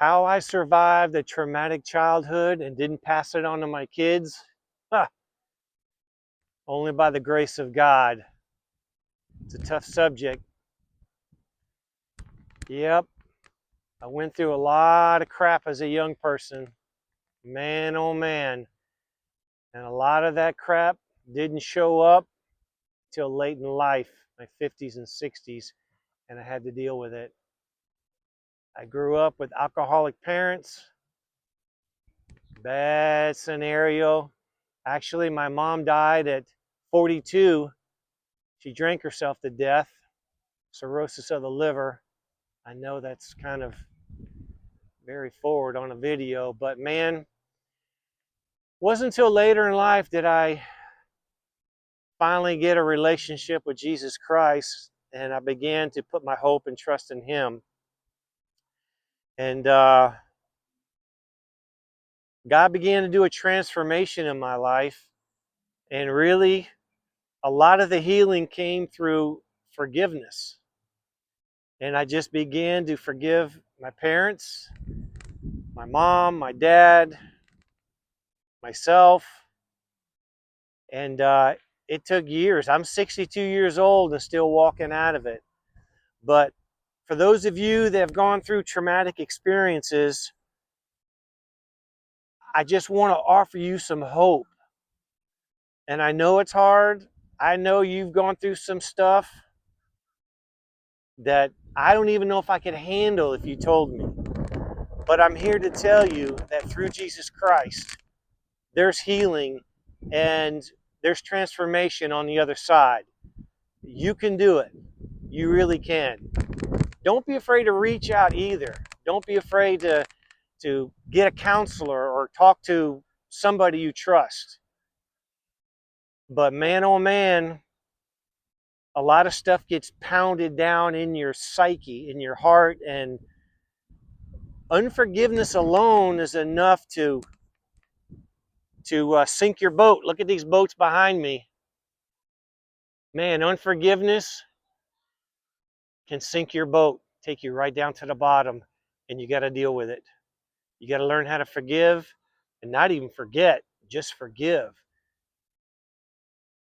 How I survived a traumatic childhood and didn't pass it on to my kids? Huh, only by the grace of God. It's a tough subject. Yep, I went through a lot of crap as a young person. Man, oh man. And a lot of that crap didn't show up till late in life, my 50s and 60s, and I had to deal with it. I grew up with alcoholic parents. Bad scenario. Actually, my mom died at 42. She drank herself to death, cirrhosis of the liver. I know that's kind of very forward on a video, but man, wasn't until later in life did I finally get a relationship with Jesus Christ, and I began to put my hope and trust in Him. And God began to do a transformation in my life, and really, a lot of the healing came through forgiveness. And I just began to forgive my parents, my mom, my dad, myself. And it took years. I'm 62 years old and still walking out of it. But for those of you that have gone through traumatic experiences, I just want to offer you some hope. And I know it's hard. I know you've gone through some stuff that I don't even know if I could handle if you told me. But I'm here to tell you that through Jesus Christ, there's healing and there's transformation on the other side. You can do it. You really can. Don't be afraid to reach out either. Don't be afraid to get a counselor or talk to somebody you trust. But man, oh man, a lot of stuff gets pounded down in your psyche, in your heart, and unforgiveness alone is enough to sink your boat. Look at these boats behind me. Man, unforgiveness can sink your boat, take you right down to the bottom, and you got to deal with it. You got to learn how to forgive and not even forget, just forgive.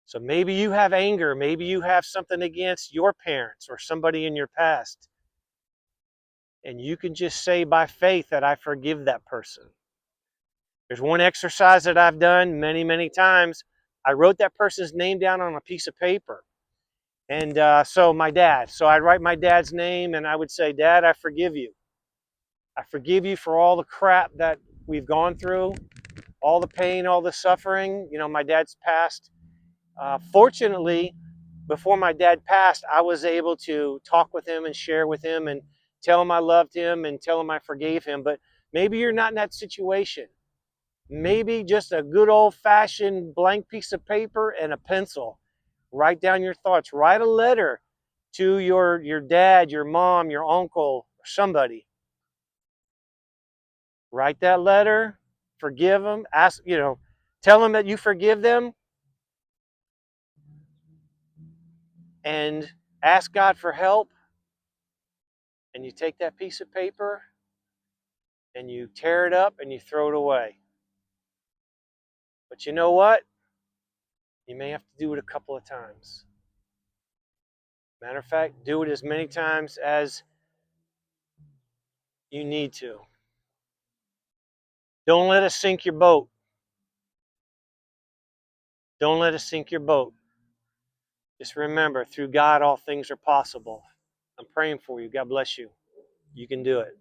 So maybe you have anger, maybe you have something against your parents or somebody in your past, and you can just say by faith that I forgive that person. There's one exercise that I've done many, many times. I wrote that person's name down on a piece of paper. And so I'd write my dad's name and I would say, Dad, I forgive you. I forgive you for all the crap that we've gone through, all the pain, all the suffering. You know, my dad's passed. Fortunately, before my dad passed, I was able to talk with him and share with him and tell him I loved him and tell him I forgave him. But maybe you're not in that situation. Maybe just a good old-fashioned blank piece of paper and a pencil. Write down your thoughts. Write a letter to your dad, your mom, your uncle, or somebody. Write that letter, forgive them, tell them that you forgive them, and ask God for help. And you take that piece of paper and you tear it up and you throw it away. But you know what? You may have to do it a couple of times. Matter of fact, do it as many times as you need to. Don't let it sink your boat. Don't let it sink your boat. Just remember, through God, all things are possible. I'm praying for you. God bless you. You can do it.